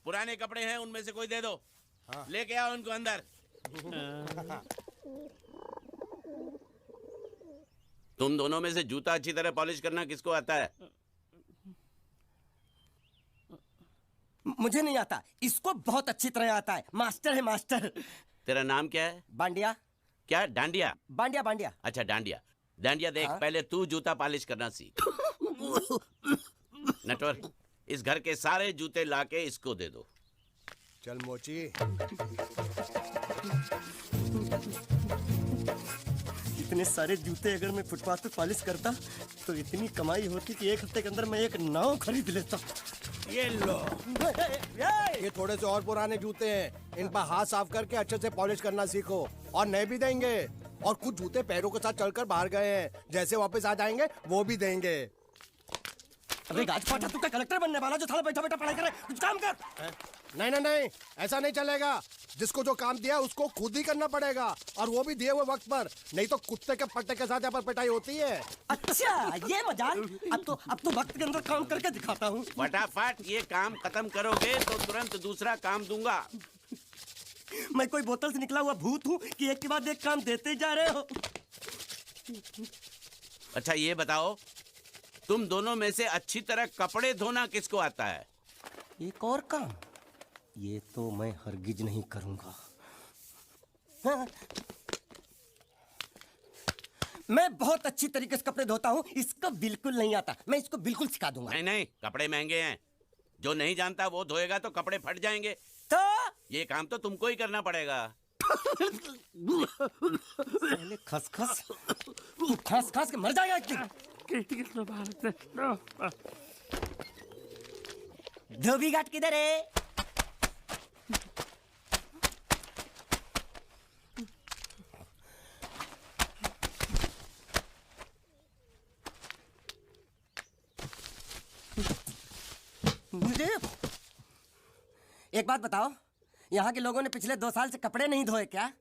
पुराने कपड़े हैं उनमें से कोई दे दो। हाँ। लेके आओ उनको अंदर। तुम दोनों में से जूता अच्छी तरह पॉलिश करना किसको आता है? मुझे नहीं आता, इसको बहुत अच्छी तरह आता है। मास्टर है मास्टर। तेरा नाम क्या है? बांडिया। क्या? डांडिया? बांडिया बांडिया। अच्छा डांडिया। डांडिया देख, हाँ? पहले तू जूता पॉलिश करना सीख। नटवर, इस घर के सारे जूते लाके इसको दे दो। चल मोची। इतने सारे जूते अगर मैं फुटपाथ पे पॉलिश करता तो इतनी कमाई होती कि एक हफ्ते के अंदर मैं एक नाव खरीद लेता। ये लो, ये थोड़े से और पुराने जूते हैं, इन पर हाथ साफ करके अच्छे से पॉलिश करना सीखो। और नए भी देंगे। और कुछ जूते पैरों के साथ चलकर बाहर गए हैं, जैसे वापस आ जाएंगे वो भी देंगे। अबे गाजपाटा, तू क्या कलेक्टर बनने वाला जो थाला बैठा बैठा पढ़ाई करे? कुछ काम कर। नहीं नहीं नहीं, ऐसा नहीं चलेगा। जिसको जो काम दिया उसको खुद ही करना पड़ेगा, और वो भी दिए हुए वक्त पर। नहीं तो कुत्ते के पट्टे के साथ यहाँ पर पिटाई होती है। अच्छा ये मजाक। अब तो वक्त के अंदर काम करके दिखाता हूँ। फटाफट ये काम खत्म करोगे तो तुरंत दूसरा काम दूंगा। मैं कोई बोतल से निकला हुआ भूत हूँ कि एक के बाद एक काम देते जा रहे हो? अच्छा ये बताओ, तुम दोनों में से अच्छी तरह कपड़े धोना किसको आता है? एक और काम? ये तो मैं हरगिज नहीं करूंगा। हाँ। मैं बहुत अच्छी तरीके से कपड़े धोता हूँ, इसको बिल्कुल नहीं आता। मैं इसको बिल्कुल सिखा दूंगा। नहीं नहीं, कपड़े महंगे हैं। जो नहीं जानता वो धोएगा तो कपड़े फट जाएंगे। तो ये काम तो तुमको ही करना पड़ेगा। पहले खसखस, तू खस खस के मर जाएगा एक दिन। धोबी घाट किधर है? मुझे एक बात बताओ, यहाँ के लोगों ने पिछले 2 साल से कपड़े नहीं धोए क्या?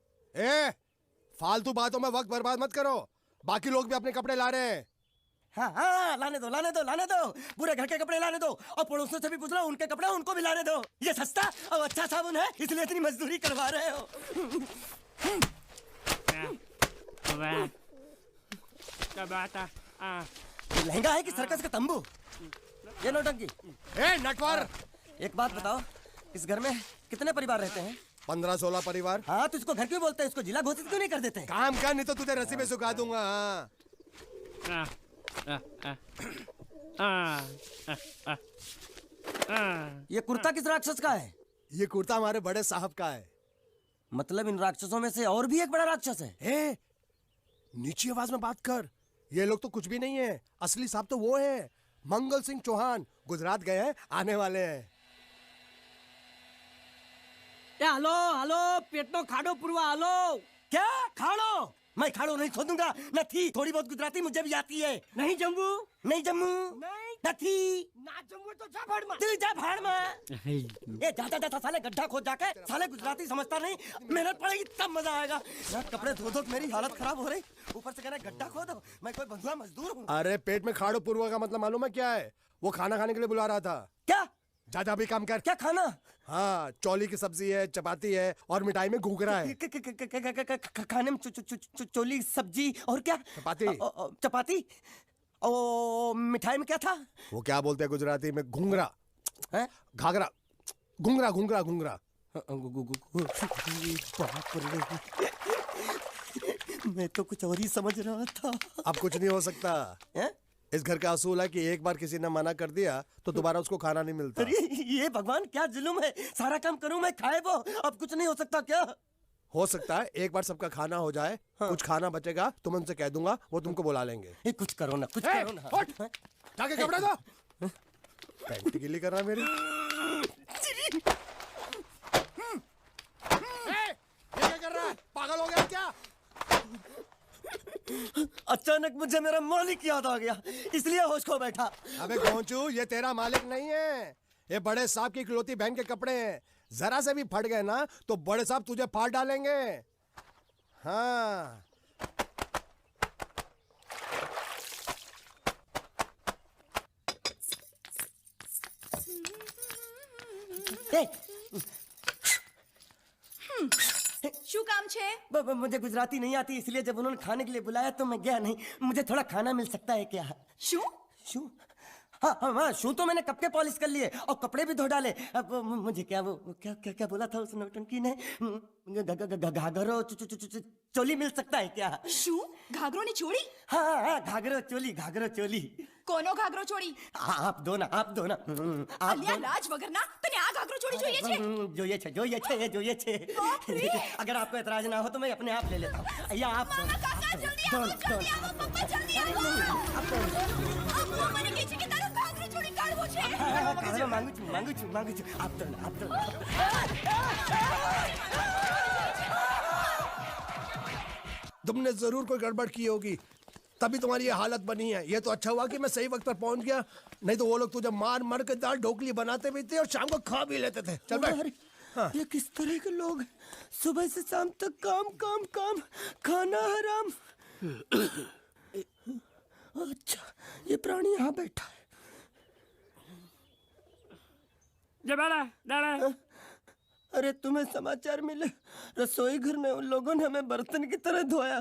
फालतू बातों में वक्त बर्बाद मत करो। बाकी लोग भी अपने कपड़े ला रहे हैं। हाँ हाँ, लाने दो लाने दो लाने दो। पूरे घर के कपड़े लाने दो, और पड़ोसियों से भी पूछ लो, उनके कपड़े उनको भी लाने दो। ये सस्ता और अच्छा साबुन है, इसलिए इतनी मजदूरी करवा रहे हो। ये लहंगा है कि सर्कस का तंबू? ये नौटंकी। नटवर, एक बात बताओ, इस घर में कितने परिवार रहते हैं? 15-16 परिवार। हाँ, तो इसको घर क्यों बोलते हैं? इसको जिला घोषित क्यों नहीं कर देते? काम कर, नहीं तो तुझे रस्सी में सुखा दूंगा। ये कुर्ता किस राक्षस का है? ये कुर्ता हमारे बड़े साहब का है। मतलब इन राक्षसों में से और भी एक बड़ा राक्षस है? नीची आवाज में बात कर। ये लोग तो कुछ भी नहीं है, असली साहब तो वो है, मंगल सिंह चौहान। गुजरात गए हैं, आने वाले हैं। हेलो हेलो, पेटनो खाड़ो पुरवा। हेलो, क्या खाड़ो? मैं खाड़ो नहीं खोदूंगा। न थी, थोड़ी बहुत गुजराती मुझे भी आती है। नहीं जम्मू, नहीं जम्मू, नहीं थी ना जम्मू तो जा भाड़ में। तू जा भाड़ में। ये जा जा साले गड्ढा खोद जाके। साले गुजराती समझता नहीं, मेहनत पड़ेगी तब मजा आएगा। यार कपड़े धो धो मेरी हालत खराब हो रही, ऊपर से कह रहे गड्ढा खोदो। मैं कोई बंधुआ मजदूर हूँ? अरे पेट में खाड़ो पुरवा का मतलब मालूम है क्या है? वो खाना खाने के लिए बुला रहा था। क्या? जा भी काम कर। क्या खाना? हाँ, चौली की सब्जी है, चपाती है, और मिठाई में घूघरा है। खाने में चोली सब्जी और क्या? चपाती। चपाती। ओ मिठाई में क्या था? वो क्या बोलते हैं गुजराती में? घूंघरा है, घाघरा, घूंघरा घूंघरा घूंघरा। बाप रे, मैं तो कुछ और ही समझ रहा था। अब कुछ नहीं हो सकता है? इस घर का असूल है कि एक बार किसी ने मना कर दिया तो दोबारा उसको खाना नहीं मिलता। अरे ये भगवान क्या जुल्म है। सारा काम करूं मैं, खाए वो। अब कुछ नहीं हो सकता क्या? हो सकता है एक बार सबका खाना हो जाए। हाँ। कुछ खाना बचेगा तो मैं उनसे कह दूंगा, वो तुमको बुला लेंगे। कुछ करो ना, कुछ करो ना। जाके कपड़े दो। पैंट गीली कर रहा मेरी। ये क्या कर रहा है? पागल हो गया क्या? अचानक मुझे मेरा मालिक याद आ गया, इसलिए होश खो बैठा। अबे घोंचू, ये तेरा मालिक नहीं है, ये बड़े साहब की इकलौती बहन के कपड़े हैं। जरा से भी फट गए ना तो बड़े साहब तुझे फाड़ डालेंगे। हाँ। શું કામ છે? मुझे गुजराती नहीं आती, इसलिए जब उन्होंने खाने के लिए बुलाया तो मैं गया नहीं। मुझे थोड़ा खाना मिल सकता है क्या? શું? शू? हाँ हाँ हाँ, शू तो मैंने कब के पॉलिश कर लिए और कपड़े भी धो डाले। अब मुझे क्या वो क्या क्या क्या बोला था उस नौटंकी ने? घाघरो चोली मिल सकता है क्या? શું? ઘાઘરોની ચોળી? हाँ हाँ हाँ, घाघरो चोली। કોનો ઘાઘરો ચોળી? आप दो ना आप दो ना। आप અલ્યા લાજ વગરના, તને આ ઘાઘરો ચોળી જોઈએ છે? જોઈએ છે। अगर आपको एतराज ना हो तो मैं अपने आप ले लेता हूँ। या आप दो ना, કાકા आप જલ્દી दो આવો, ना, જલ્દી આવો, પપ્પા જલ્દી આવો। અમ્મા મને કહે છે કે તારો ઘાઘરો ચોળી કાઢવો છે। खाना मांगू छू। आप दो ना। तुमने जरूर कोई गड़बड़ की होगी, तभी तुम्हारी ये हालत बनी है। ये तो अच्छा हुआ कि मैं सही वक्त पर पहुंच गया, नहीं तो वो लोग तुझे मार के दाल ढोकली बनाते भी थे और शाम को खा भी लेते थे। चल बैठ। अरे, ये किस तरह के लोग हैं? सुबह से शाम तक काम, खाना हराम। अच्छा, ये प्राणी यहाँ बैठा है। अरे तुम्हें समाचार मिले? रसोई घर में उन लोगों ने हमें बर्तन की तरह धोया।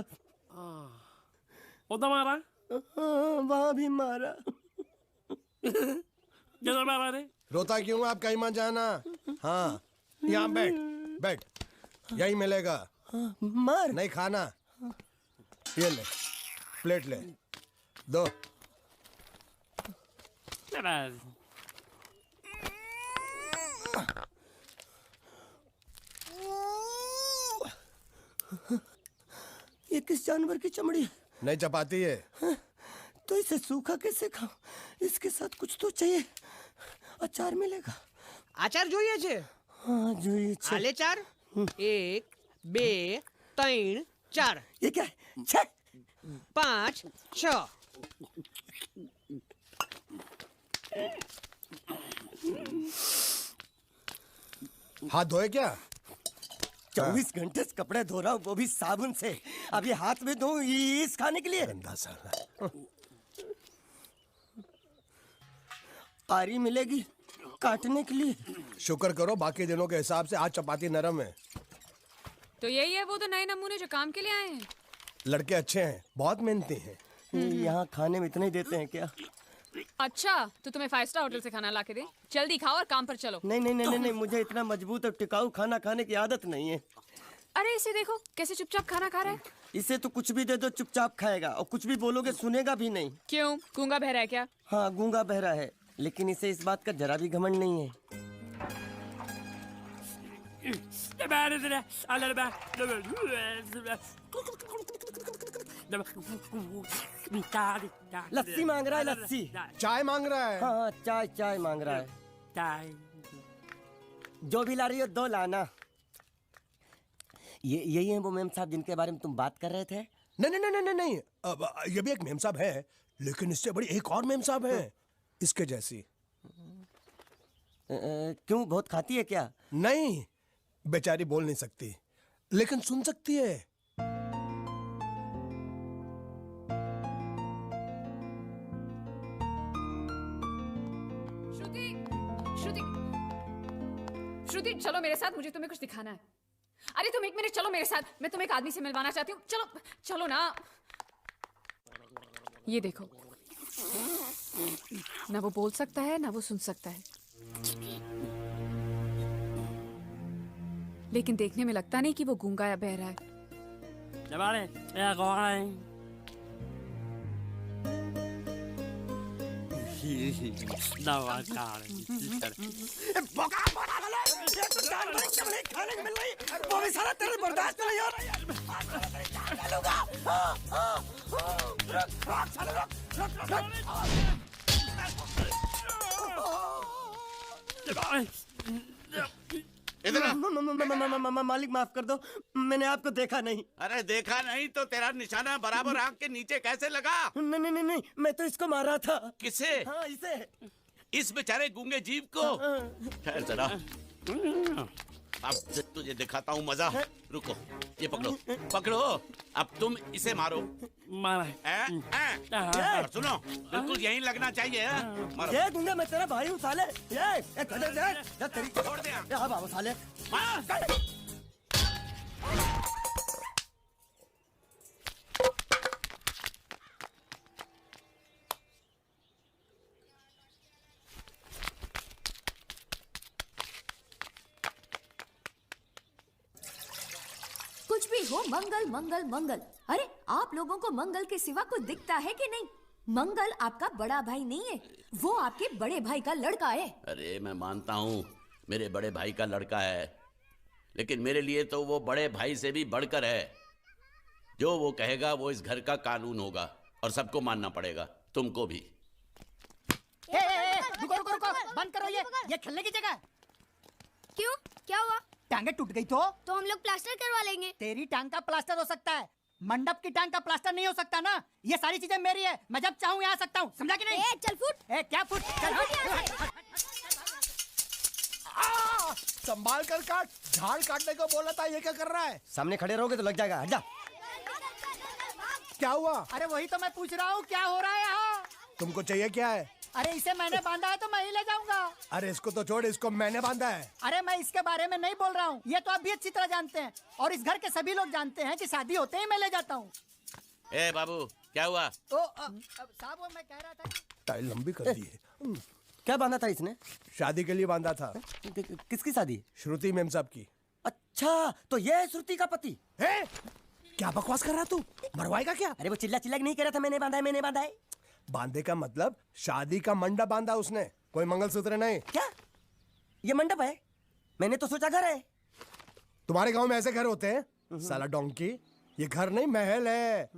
मारा? वहाँ भी मारा। रोता क्यों है? आप कहीं मत जाना। हाँ, यहाँ बैठ, यही मिलेगा। मार? नहीं खाना, ये ले, प्लेट ले, दो। ये किस जानवर की चमड़ी है? नहीं चपाती है। तो इसे सूखा कैसे खाऊं? इसके साथ कुछ तो चाहिए। अचार मिलेगा? આચાર જોઈએ છે? हाँ જોઈએ છે। હાલે ચાર 1 2 3 4 ये क्या है? 6 5 6 हाथ धोए क्या? 24 घंटे से कपड़े धो रहा हूँ, वो भी साबुन से। अब ये हाथ में धो इस खाने के लिए? गंदा साला। आरी मिलेगी काटने के लिए? शुक्र करो बाकी दिनों के हिसाब से आज चपाती नरम है। तो यही है वो तो नए नमूने जो काम के लिए आए हैं। लड़के अच्छे हैं, बहुत मेहनती हैं। यहाँ खाने में इतना ही देते हैं क्या? अच्छा तो तुम्हें 5 स्टार होटल से खाना ला के दे, जल्दी खाओ और काम पर चलो। नहीं, मुझे इतना मजबूत और टिकाऊ खाना खाने की आदत नहीं है। अरे इसे देखो कैसे चुपचाप खाना खा रहा है। इसे तो कुछ भी दे दो चुपचाप खाएगा, और कुछ भी बोलोगे सुनेगा भी नहीं। क्यों, गूंगा बहरा है क्या? हाँ गूंगा बहरा है, लेकिन इसे इस बात का जरा भी घमंड नहीं है। लस्सी मांग रहा है, लस्सी। चाय मांग रहा है। हाँ चाय मांग रहा है। जो भी ला रही हो 2 लाना। यही है वो मेम साहब जिनके बारे में तुम बात कर रहे थे? नहीं। अब ये भी एक मेम साहब है, लेकिन इससे बड़ी एक और मेम साहब है, इसके जैसी। क्यों, बहुत खाती है क्या? नहीं, बेचारी बोल नहीं सकती, लेकिन सुन सकती है। श्रुति चलो मेरे साथ, मुझे तुम्हें कुछ दिखाना है। अरे तुम 1 मिनट चलो मेरे साथ, मैं तुम्हें एक आदमी से मिलवाना चाहती हूँ। चलो ना। ये देखो, ना वो बोल सकता है ना वो सुन सकता है, लेकिन देखने में लगता नहीं कि वो गूंगा या बहरा है। खाने को मिल रही, वो भी सारा तेरे बर्दाश्त नहीं हो रहा। मालिक माफ कर दो, मैंने आपको देखा नहीं। अरे देखा नहीं तो तेरा निशाना बराबर आंख के नीचे कैसे लगा? नहीं, मैं तो इसको मारा था। किसे? हाँ इसे। इस बेचारे गूंगे जीव को? ठहर जरा। अब तुझे दिखाता हूँ मजा। रुको, ये पकड़ो पकड़ो, अब तुम इसे मारो। मारा सुनो, बिल्कुल यहीं लगना चाहिए। मारो। ये दूंगा मैं तेरा भाई हूँ साले। ये तेरी छोड़ दे। हाँ बाबू साले। कुछ भी हो, मंगल मंगल मंगल। अरे आप लोगों को मंगल के सिवा कुछ दिखता है कि नहीं? मंगल आपका बड़ा भाई नहीं है, वो आपके बड़े भाई का लड़का है। अरे मैं मानता हूँ मेरे बड़े भाई का लड़का है, लेकिन मेरे लिए तो वो बड़े भाई से भी बढ़कर है। जो वो कहेगा वो इस घर का कानून होगा और सबको मानना पड़ेगा, तुमको भी। रुको रुको रुको, बंद करो ये खेलने की जगह। क्यों, क्या हुआ? टांगे टूट गई तो हम लोग प्लास्टर करवा लेंगे। तेरी टांग का प्लास्टर हो सकता है, मंडप की टांग का प्लास्टर नहीं हो सकता ना। ये सारी चीजें मेरी है, मैं जब चाहूँ यहाँ आ सकता हूँ, समझा कि नहीं? चल फुट। क्या फुट? चल संभाल कर काट, झाड़ काटने को बोला था, ये क्या कर रहा है? सामने खड़े रहोगे तो लग जाएगा, हट जा। क्या हुआ? अरे वही तो मैं पूछ रहा हूँ, क्या हो रहा है यहाँ? तुमको चाहिए क्या है? अरे इसे मैंने बांधा है तो मैं ही ले जाऊंगा। अरे इसको तो छोड़, इसको मैंने बांधा है। अरे मैं इसके बारे में नहीं बोल रहा हूँ, ये तो आप भी अच्छी तरह जानते हैं और इस घर के सभी लोग जानते हैं कि शादी होते ही मैं ले जाता हूँ। ए बाबू, क्या हुआ? साहब वो मैं कह रहा था। टाइल लंबी कर दी है। क्या बांधा था इसने? शादी के लिए बांधा था। किसकी शादी? श्रुति मेम साहब की। अच्छा, तो ये है श्रुति का पति? है? क्या बकवास कर रहा तू? मरवाएगा क्या? अरे वो चिल्ला चिल्ला के नहीं कह रहा था मैंने बांधा है, मैंने बांधा है। बांधे का मतलब शादी का मंडप बांधा उसने, कोई मंगलसूत्र नहीं। क्या ये मंडप है? मैंने तो सोचा घर है। तुम्हारे गांव में ऐसे घर होते हैं साला डोंकी? ये घर नहीं, महल है।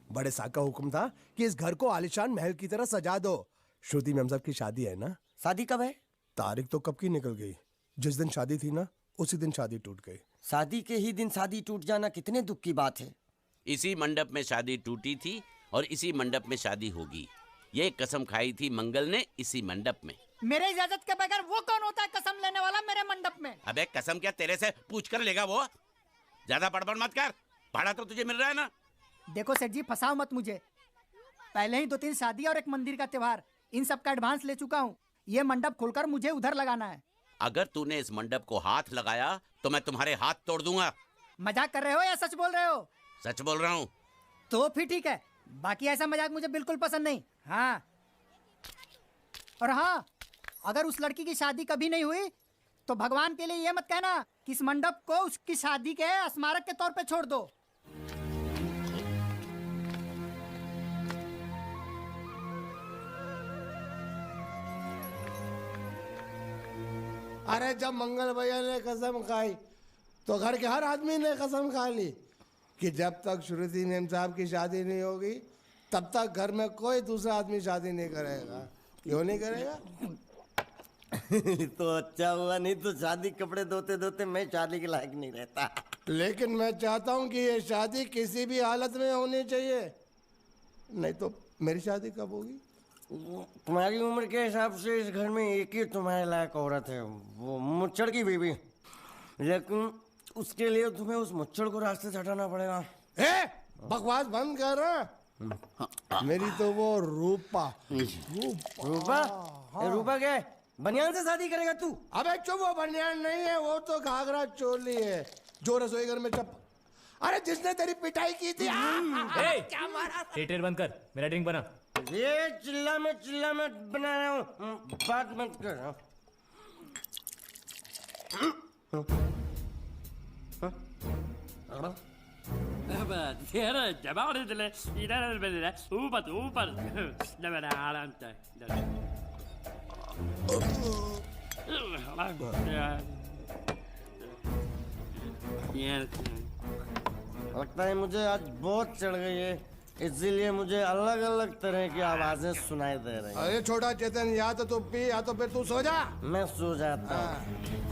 बड़े साहब का हुक्म था कि इस घर को आलीशान महल की तरह सजा दो। श्रुति मेम साहब की शादी है ना? शादी कब है? तारीख तो कब की निकल गई। जिस दिन शादी थी ना, उसी दिन शादी टूट गई। शादी के ही दिन शादी टूट जाना कितने दुख की बात है। इसी मंडप में शादी टूटी थी और इसी मंडप में शादी होगी। ये कसम खाई थी मंगल ने इसी मंडप में। मेरे इजाजत के बगैर वो कौन होता है कसम लेने वाला मेरे मंडप में? अबे कसम क्या तेरे से पूछ कर लेगा वो? ज्यादा बड़बड़ मत कर, भाड़ा तो तुझे मिल रहा है ना। देखो सेठ जी, फंसाओ मत मुझे। पहले ही 2-3 शादी और एक मंदिर का त्योहार, इन सब का एडवांस ले चुका हूँ। ये मंडप खोलकर मुझे उधर लगाना है। अगर तूने इस मंडप को हाथ लगाया तो मैं तुम्हारे हाथ तोड़ दूंगा। मजाक कर रहे हो या सच बोल रहे हो? सच बोल रहा हूँ। तो फिर ठीक है, बाकी ऐसा मजाक मुझे बिल्कुल पसंद नहीं। हाँ, और हाँ, अगर उस लड़की की शादी कभी नहीं हुई तो भगवान के लिए ये मत कहना कि इस मंडप को उसकी शादी के स्मारक के तौर पे छोड़ दो। अरे जब मंगल भैया ने कसम खाई तो घर के हर आदमी ने कसम खा ली कि जब तक श्रुति मेम साहब की शादी नहीं होगी तब तक घर में कोई दूसरा आदमी शादी नहीं करेगा। क्यों नहीं करेगा? तो अच्छा हुआ, नहीं तो शादी कपड़े धोते धोते मैं शादी के लायक नहीं रहता। लेकिन मैं चाहता हूँ कि ये शादी किसी भी हालत में होनी चाहिए, नहीं तो मेरी शादी कब होगी? तुम्हारी उम्र के हिसाब से इस घर में एक ही तुम्हारे लायक औरत है, वो मुच्छड़ की बीवी। लेकिन उसके लिए तुम्हें उस मुच्छड़ को रास्ते से हटाना पड़ेगा। बकवास बंद कर। मेरी तो वो रूपा। रूपा? रूपा क्या है? बनियान से शादी करेगा तू? अबे चुप, वो बनियान नहीं है, वो तो घाघरा चोली है जो रसोई घर में अरे जिसने तेरी पिटाई की थी। क्या मारा? थिएटर बंद कर, मेरा ड्रिंक बना। ये चिल्ला में बना रहा हूँ, बात मत कर। लगता है मुझे आज बहुत चढ़ गई है, इसीलिए मुझे अलग अलग तरह की आवाजें सुनाई दे रही हैं। अरे छोटा चेतन, या तो तू पी या तो फिर तू सो जा। मैं सो जाता हूँ।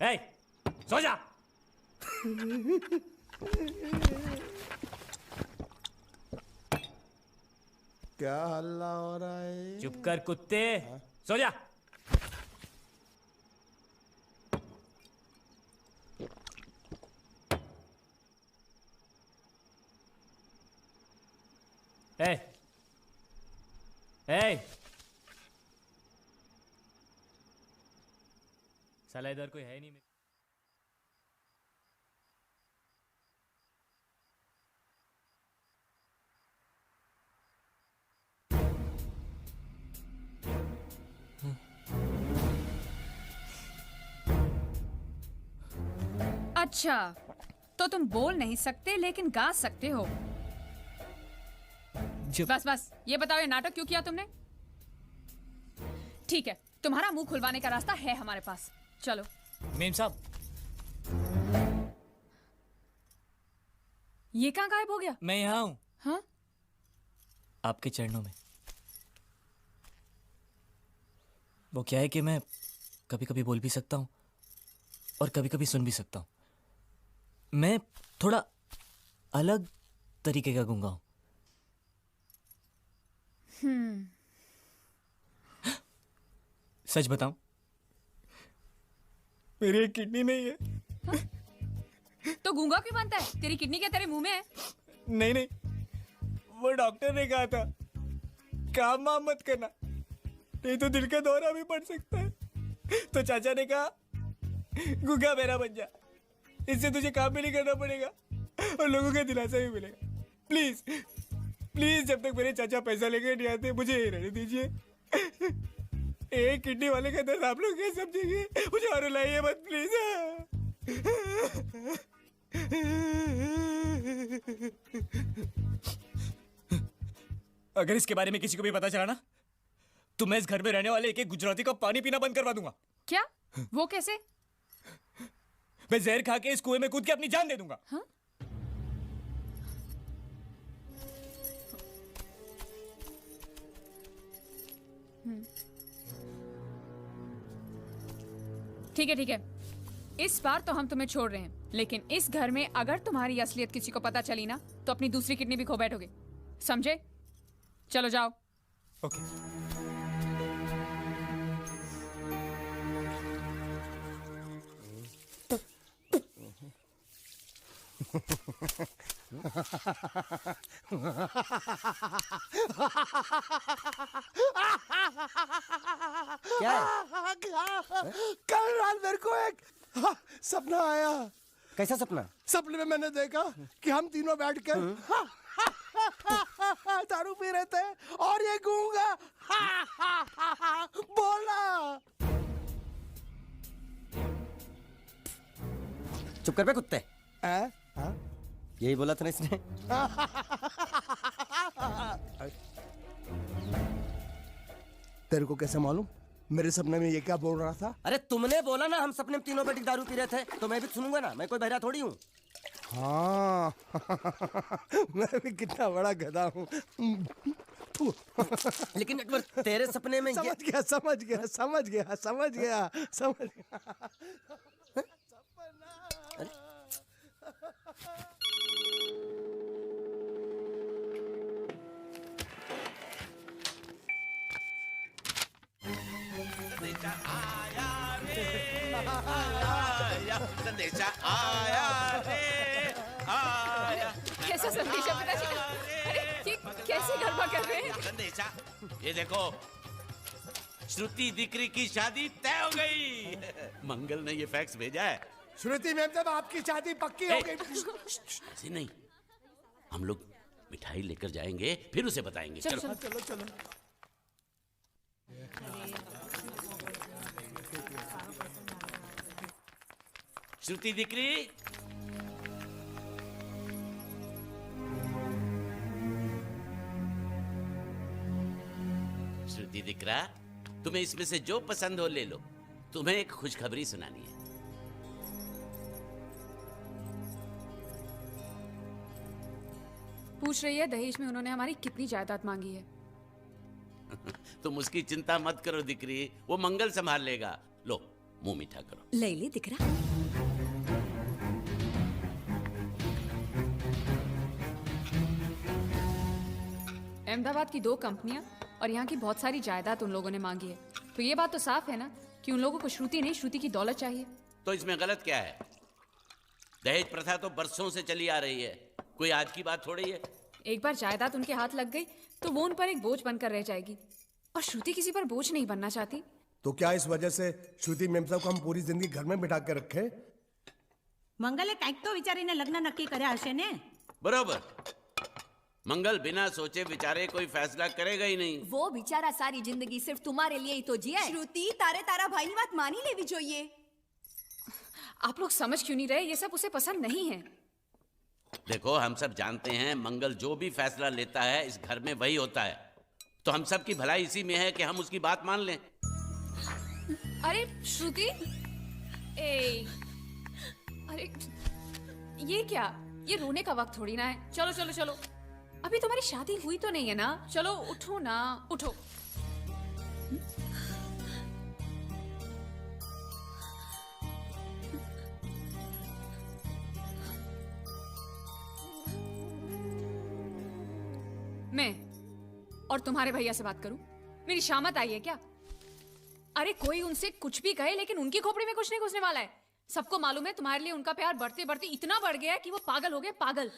ए, सो जा। क्या हल्ला हो रहा है? चुप कर कुत्ते, सो जा। ए, ए, साला इधर कोई है नहीं। अच्छा, तो तुम बोल नहीं सकते लेकिन गा सकते हो। बस बस, ये बताओ ये नाटक क्यों किया तुमने? ठीक है, तुम्हारा मुंह खुलवाने का रास्ता है हमारे पास। चलो। मेम साहब, ये कहाँ गायब हो गया? मैं यहाँ हूँ। हाँ? आपके चरणों में। वो क्या है कि मैं कभी कभी बोल भी सकता हूँ और कभी कभी सुन भी सकता हूँ। मैं थोड़ा अलग तरीके का गूंगा हूँ। सच बताऊं, मेरी एक किडनी नहीं है। तो गूंगा क्यों बनता है? तेरी किडनी क्या तेरे मुंह में है? नहीं नहीं, वो डॉक्टर ने कहा था काम वाम मत करना, नहीं तो दिल का दौरा भी पड़ सकता है। तो चाचा ने कहा गूंगा मेरा बन जा, इससे तुझे काम भी नहीं करना पड़ेगा और लोगों का दिलासा भी मिलेगा। प्लीज प्लीज, जब तक मेरे चाचा पैसा लेके नहीं आते मुझे ये रहने दीजिए। एक किडनी वाले का दर्द आप लोग क्या समझेंगे? मुझे और रुलाइए मत प्लीज। अगर इसके बारे में किसी को भी पता चला ना, तो मैं इस घर में रहने वाले एक एक गुजराती का पानी पीना बंद करवा दूंगा। क्या? वो कैसे? मैं जहर खा के इस कुएं में कूद के अपनी जान दे दूंगा। हाँ? ठीक है ठीक है, इस बार तो हम तुम्हें छोड़ रहे हैं, लेकिन इस घर में अगर तुम्हारी असलियत किसी को पता चली ना, तो अपनी दूसरी किडनी भी खो बैठोगे, समझे? चलो जाओ। ओके। क्या है? कल रात मेरे को एक सपना आया। कैसा सपना? सपने में मैंने देखा कि हम तीनों बैठ कर दारू पी रहे थे और ये गूंगा बोला। चुप कर बे कुत्ते। यही बोला था ना इसने। तेरे को कैसे मालूम मेरे सपने में ये क्या बोल रहा था? अरे तुमने बोला ना हम सपने में तीनों बैठ के दारू पी रहे थे, तो मैं भी सुनूंगा ना, मैं कोई बहरा थोड़ी हूँ। हाँ मैं भी कितना बड़ा गधा हूँ। लेकिन एक बार तेरे सपने में समझ गया समझ गया समझ गया समझ गया समझ गया। संदेशा आया रे आया। कैसा संदेशा पिताजी? अरे ये कैसे गड़बड़ कर रहे हैं? संदेशा, ये देखो, श्रुति दिकरी की शादी तय हो गई। मंगल ने ये फैक्स भेजा है। श्रुति मैम, जब आपकी शादी पक्की हो गई। ऐसे नहीं, हम लोग मिठाई लेकर जाएंगे फिर उसे बताएंगे। चलो चलो चलो चलो। श्रुति दिकरी, श्रुति दिकरा, तुम्हें इसमें से जो पसंद हो ले लो। तुम्हें एक खुशखबरी सुनानी है। पूछ रही है दहेज में उन्होंने हमारी कितनी जायदाद मांगी है। तुम उसकी चिंता मत करो दिकरी, वो मंगल संभाल लेगा। लो मुंह मीठा करो। ले ले दिख रहा। अहमदाबाद की 2 कंपनियां और यहाँ की बहुत सारी जायदाद उन लोगों ने मांगी है, तो ये बात तो साफ है ना कि उन लोगों को श्रुति नहीं, श्रुति की दौलत चाहिए। तो इसमें गलत क्या है? दहेज प्रथा तो बरसों से चली आ रही है, कोई आज की बात थोड़ी है। एक बार जायदाद उनके हाथ लग गई तो वो उन पर एक बोझ बनकर रह जाएगी, और श्रुति किसी पर बोझ नहीं बनना चाहती। तो क्या इस वजह से श्रुति मेम साहब को हम पूरी जिंदगी घर में बिठा के रखे? મંગલે કંઈક તો વિચારીને લગ્ન નક્કી કર્યા હશે ને? बरोबर, मंगल बिना सोचे विचारे कोई फैसला करेगा ही नहीं। वो बेचारा सारी जिंदगी सिर्फ तुम्हारे लिए ही तो जिया है। श्रुति तारे तारा भाई ની વાત માની લેવી જોઈએ। आप लोग समझ क्यों नहीं रहे? ये सब उसे पसंद नहीं है। देखो हम सब जानते हैं मंगल जो भी फैसला लेता है इस घर में वही होता है, तो हम सब की भलाई इसी में है कि हम उसकी बात मान लें। अरे श्रुति, अरे ये क्या? ये रोने का वक्त थोड़ी ना है। चलो चलो चलो, अभी तुम्हारी शादी हुई तो नहीं है ना? चलो उठो ना, उठो। मैं और तुम्हारे भैया से बात करूं? मेरी शामत आई है क्या? अरे कोई उनसे कुछ भी कहे, लेकिन उनकी खोपड़ी में कुछ नहीं घुसने वाला है। सबको मालूम है तुम्हारे लिए उनका प्यार बढ़ते बढ़ते इतना बढ़ गया है कि वो पागल हो गए, पागल।